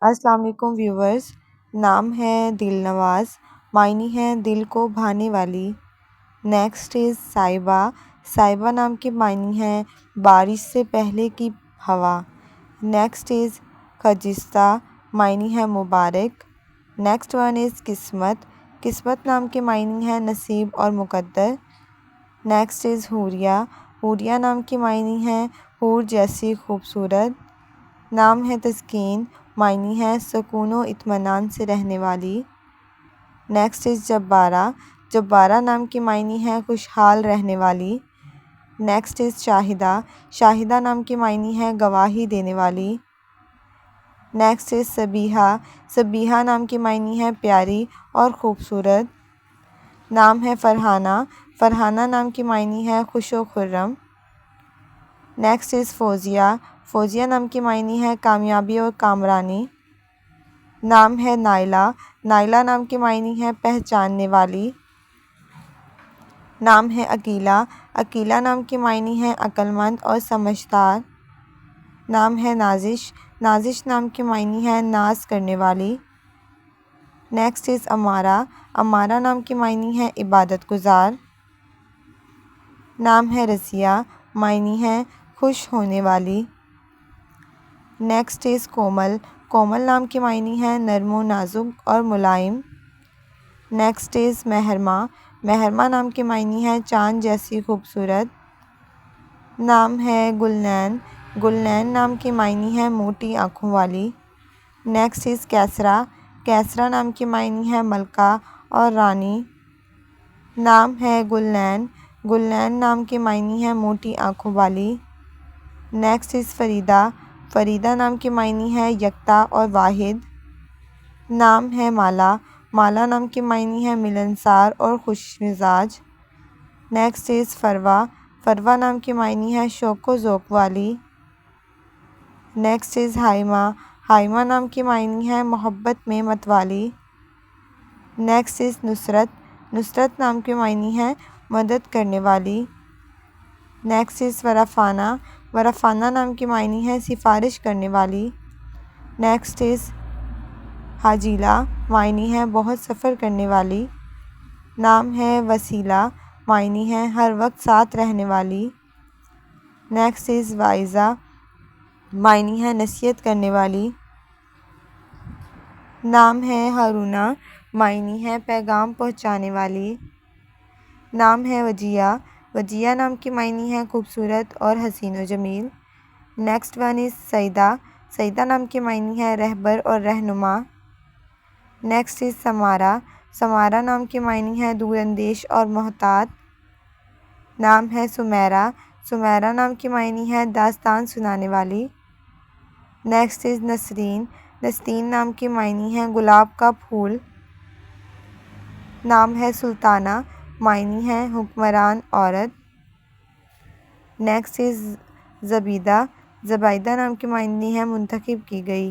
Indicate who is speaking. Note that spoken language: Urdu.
Speaker 1: السلام علیکم ویورز۔ نام ہے دل نواز، معنی ہے دل کو بھانے والی۔ نیکسٹ از صائبہ، صائبہ نام کے معنی ہے بارش سے پہلے کی ہوا۔ نیکسٹ از خجستہ، معنی ہے مبارک۔ نیکسٹ ون از قسمت، قسمت نام کے معنی ہے نصیب اور مقدر۔ نیکسٹ از حوریہ، حوریہ نام کے معنی ہے حور جیسی خوبصورت۔ نام ہے تسکین، معنی ہے سکون و اطمینان سے رہنے والی۔ نیکسٹ از جبارہ، جبارہ نام کے معنی ہے خوشحال رہنے والی۔ نیکسٹ از شاہدہ، شاہدہ نام کے معنی ہے گواہی دینے والی۔ نیکسٹ از صبیحہ، صبیحہ نام کے معنی ہے پیاری اور خوبصورت۔ نام ہے فرحانہ، فرحانہ نام کے معنی ہے خوش و خرم۔ نیکسٹ از فوزیہ، فوزیہ نام کے معنی ہے کامیابی اور کامرانی۔ نام ہے نائلہ، نائلہ نام کے معنی ہے پہچاننے والی۔ نام ہے عقیلہ، عقیلہ نام کے معنی ہے عقل مند اور سمجھدار۔ نام ہے نازش، نازش نام کے معنی ہے ناز کرنے والی۔ نیکسٹ از امارہ، امارہ نام کے معنی ہے عبادت گزار۔ نام ہے رضیہ، معنی ہے خوش ہونے والی۔ نیکسٹ از کومل، کومل نام کے معنی ہے نرم و نازک اور ملائم۔ نیکسٹ از مہرماں، مہرماں نام کے معنی ہے چاند جیسی خوبصورت۔ نام ہے گلنین، گلنین نام کے معنی ہے موٹی آنکھوں والی۔ نیکسٹ از کیسرا، کیسرا نام کے معنی ہے ملکہ اور رانی۔ نام ہے گلنین، گلنین نام کے معنی ہے موٹی آنکھوں والی۔ نیکسٹ از فریدہ، فریدہ نام کے معنی ہے یکتا اور واحد۔ نام ہے مالا، مالا نام کے معنی ہے ملنسار اور خوش مزاج۔ نیکسٹ از فروہ، فروہ نام کے معنی ہے شوق و ذوق والی۔ نیکسٹ از ہائمہ، ہائمہ نام کے معنی ہے محبت میں متوالی۔ نیکسٹ از نصرت، نصرت نام کے معنی ہے مدد کرنے والی۔ نیکسٹ از ورفانہ، ورفانہ نام کے معنی ہے سفارش کرنے والی۔ نیکسٹ از حاجیلہ، معنی ہے بہت سفر کرنے والی۔ نام ہے وسیلہ، معنی ہے ہر وقت ساتھ رہنے والی۔ نیکسٹ از واعظہ، معنی ہے نصیحت کرنے والی۔ نام ہے ہارونہ، معنی ہے پیغام پہنچانے والی۔ نام ہے وجیہہ، وجیہہ نام کے معنی ہے خوبصورت اور حسین و جمیل۔ Next one is Saeeda, Saeeda نام کے معنی ہے رہبر اور رہنما۔ نیکسٹ از سمارہ، سمارہ نام کے معنی ہے دور اندیش اور محتاط۔ نام ہے سمیرہ، سمیرہ نام کے معنی ہے داستان سنانے والی۔ نیکسٹ از نسرین، نسرین نام کے معنی ہے گلاب کا پھول۔ نام ہے سلطانہ، معنی ہے حکمران عورت۔ نیکسٹ از زبیدہ، زبیدہ نام کے معنی ہے منتخب کی گئی۔